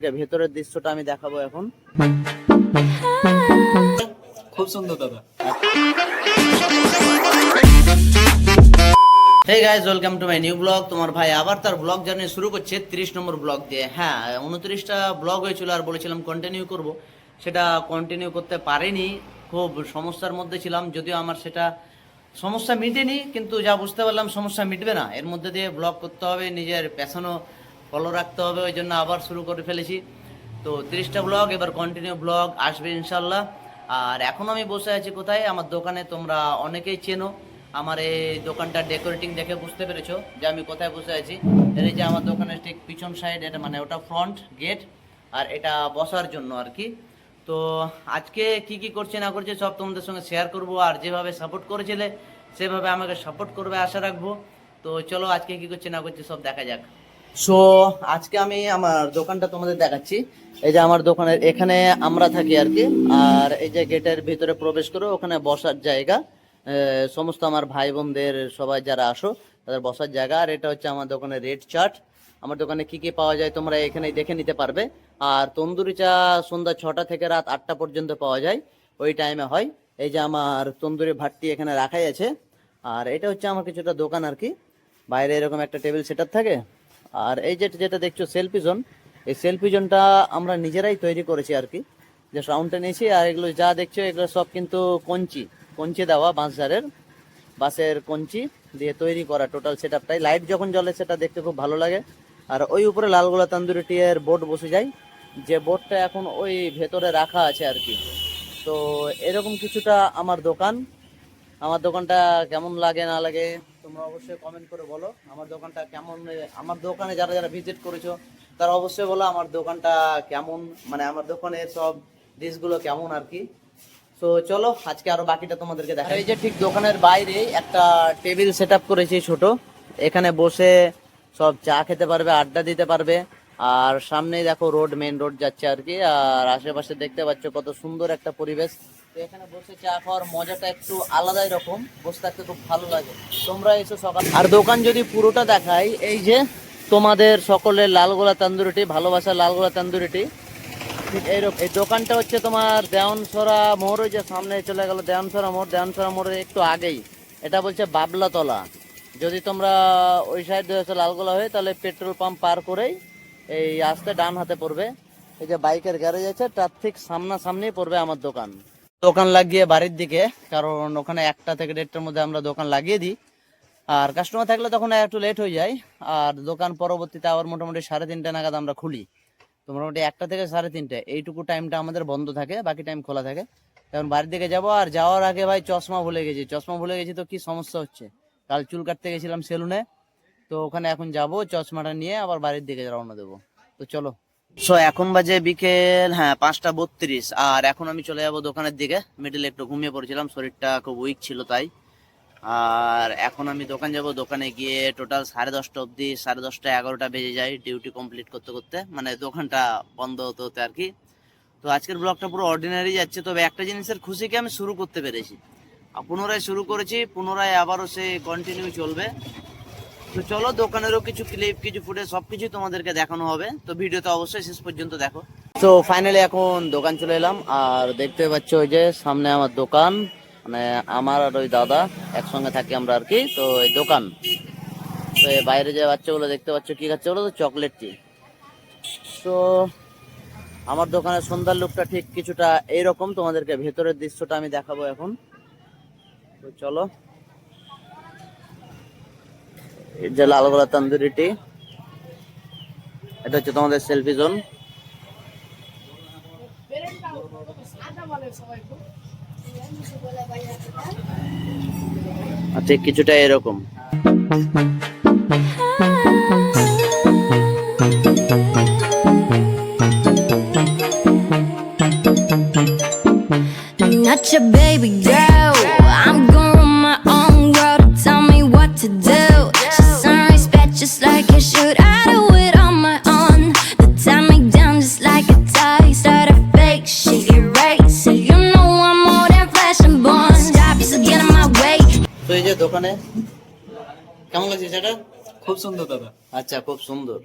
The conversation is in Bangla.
ভেতরের দৃশ্যটা আমি দেখাবো এখন। খুব সুন্দর দাদা। Hey guys, welcome to my new blog. তোমার ভাই আবার তার ব্লগ জার্নি শুরু করছে 30 নম্বর ব্লগ দিয়ে। হ্যাঁ, 29টা ব্লগ হয়েছিল আর বলেছিলাম কন্টিনিউ করব, সেটা কন্টিনিউ করতে পারিনি। খুব সমস্যার মধ্যে ছিলাম, যদিও আমার সেটা সমস্যা মিটেনি, কিন্তু যা বুঝতে পারলাম সমস্যা মিটবে না, এর মধ্যে দিয়ে ব্লগ করতে হবে, নিজের প্যাশনও ফলো রাখতে হবে, ওই জন্য আবার শুরু করে ফেলেছি। তো 30টা ব্লগ এবার কন্টিনিউ ব্লগ আসবে ইনশাল্লাহ। আর এখন আমি বসে আছি কোথায়? আমার দোকানে। তোমরা অনেকেই চেনো আমার এই দোকানটা, ডেকোরেটিং দেখে বুঝতে পেরেছো যে আমি কোথায় বসে আছি। এই যে আমার দোকানের ঠিক পিছন সাইড, এটা মানে ওটা ফ্রন্ট গেট, আর এটা বসার জন্য আর কি। তো আজকে কি কি করছে না করছে সব তোমাদের সঙ্গে শেয়ার করব, আর যেভাবে সাপোর্ট করেছিলে সেভাবে আমাকে সাপোর্ট করবে আশা রাখবো। তো চলো আজকে কি করছে না করছে সব দেখা যাক। সো আজকে আমি আমার দোকানটা তোমাদের দেখাচ্ছি। এই যে আমার দোকানের এখানে আমরা থাকি আর কি, আর এই যে গেটের ভিতরে প্রবেশ করে ওখানে বসার জায়গা, সমস্ত আমার ভাই বোনদের সবাই যারা আসো তাদের বসার জায়গা। আর এটা হচ্ছে আমার দোকানের রেড চার্ট। আমার দোকানে কি কি পাওয়া যায় তোমরা এখানে দেখে নিতে পারবে। আর তন্দুরি চা সন্ধ্যা 6টা থেকে রাত 8টা পর্যন্ত পাওয়া যায়, ওই টাইমে হয়। এই যে আমার তন্দুরি ভাতটি এখানে রাখাই আছে। আর এটা হচ্ছে আমার কিছুটা দোকান আর কি। বাইরে এরকম একটা টেবিল সেট থাকে। আর এই যেটা দেখছো সেলফি জোন, এই সেলফি জোনটা আমরা নিজেরাই তৈরি করেছি আর কি। যে সাউন্ডটা নিয়েছি, আর এগুলো যা দেখছো এগুলো সব কিন্তু কঞ্চি দেওয়া, বাঁশের কঞ্চি দিয়ে তৈরি করা টোটাল সেট আপটাই। লাইট যখন জ্বলে সেটা দেখতে খুব ভালো লাগে। আর ওই উপরে লালগোলা তন্দুরি টিয়ের বোর্ড বসে যায়, যে বোর্ডটা এখন ওই ভেতরে রাখা আছে আর কি। তো এরকম কিছুটা আমার দোকান। আমার দোকানটা কেমন লাগে না লাগে তোমরা অবশ্যই কমেন্ট করে বলো। আমার দোকানটা কেমন, আমার দোকানে যারা যারা ভিজিট করেছো তারা অবশ্যই বলো আমার দোকানটা কেমন, মানে আমার দোকানের সব ডিশগুলো কেমন আর কি। তো চলো আজকে আরো বাকিটা তোমাদেরকে দেখাই। এই যে ঠিক দোকানের বাইরে একটা টেবিল সেট আপ করেছি ছোট, এখানে বসে সব চা খেতে পারবে, আড্ডা দিতে পারবে। আর সামনেই দেখো রোড, মেন রোড যাচ্ছে আর কি। আর আশেপাশে দেখতে পাচ্ছ কত সুন্দর একটা পরিবেশ। তো এখানে বসে চা খাওয়ার মজাটা একটু আলাদাই রকম, বসে থাকতে খুব ভালো লাগে। তোমরা এসো সকাল। আর দোকান যদি পুরোটা দেখাই, এই যে তোমাদের সকলের লালগোলা তন্দুরিটি, ভালোবাসার লালগোলা তন্দুরিটি, ঠিক এইরকম। এই দোকানটা হচ্ছে তোমার দেওয়ানসরা মোড়, ওই যে সামনে চলে গেল দেওয়ানসরা মোড়ের একটু আগেই। এটা বলছে বাবলাতলা। যদি তোমরা ওই সাইড দিয়ে লালগোলা হয়ে, তাহলে পেট্রোল পাম্প পার করেই এই আসতে ডান হাতে পড়বে। এই যে বাইকের গ্যারেজ আছে তার ঠিক সামনাসামনি পড়বে আমার দোকান। দোকান লাগিয়ে বাড়ির দিকে, কারণ ওখানে 1টা থেকে 1:30টার মধ্যে আমরা দোকান লাগিয়ে দিই। আর কাস্টমার থাকলে তখন একটু লেট হয়ে যায়। আর দোকান পরবর্তীতে আবার মোটামুটি 3:30 নাগাদ আমরা খুলি। তো মোটামুটি 1টা থেকে 3:30 এইটুকু টাইমটা আমাদের বন্ধ থাকে, বাকি টাইম খোলা থাকে। কারণ বাড়ির দিকে যাবো, আর যাওয়ার আগে ভাই চশমা ভুলে গেছি। তো কি সমস্যা হচ্ছে, কাল চুল কাটতে গেছিলাম সেলুনে, তো ওখানে এখন যাব, চশমাটা নিয়ে আবার বাড়ির দিকে রওনা দেবো। তো চলো। সো এখন বাজে বিকেল 5টা 32, আর এখন আমি চলে যাবো দোকানের দিকে। মিডিলে একটু ঘুমিয়ে পড়েছিলাম, শরীরটা খুব উইক ছিল তাই। আর এখন আমি দোকান যাব, দোকানে গিয়ে টোটাল 10:30 অবধি, 10:30 11টা বেজে যায় ডিউটি কমপ্লিট করতে করতে, মানে দোকানটা বন্ধ হতে হতে আর কি। তো আজকের ব্লগটা পুরো অর্ডিনারি যাচ্ছে, তবে একটা জিনিসের খুশিকে আমি শুরু করতে পেরেছি। পুনরায় শুরু করেছি, পুনরায় আবারও সে কন্টিনিউ চলবে। তো চলো দোকানেরও কিছু ক্লিপ, কিছু ফুটেজ সবকিছু তোমাদেরকে দেখানো হবে, তো ভিডিওটা অবশ্যই শেষ পর্যন্ত দেখো। তো ফাইনালি এখন দোকান চলে এলাম, আর দেখতে পাচ্ছ ওই যে সামনে আমার দোকান, মানে আমার আর ওই দাদা একসঙ্গে থাকি আমরা আর কি। তো এই দোকান, তো এই বাইরে যে বাচ্চাগুলো দেখতে পাচ্ছ কি খাচ্ছে, ওগুলো তো চকলেট টি। তো আমার দোকানের সন্ধ্যার লুকটা ঠিক কিছুটা এইরকম, তোমাদেরকে ভেতরের দৃশ্যটা আমি দেখাবো এখন। তো চলো। এই যে লালগোলা তন্দুরিটি, এটা হচ্ছে তোমাদের সেলফি জোন। ঠিক কিছুটা এরকম। Not your baby girl, I'm gonna run my own world. Tell me what to do. She's on respect just like I should. I do it on my own. They tie me down just like a tie. Start a fake, she erase. You know I'm more than flesh and bone. Stop, you still get in my way. তো এই যে দোকানে কেমন লাগছে সেটা? খুব সুন্দর দাদা। আচ্ছা, খুব সুন্দর।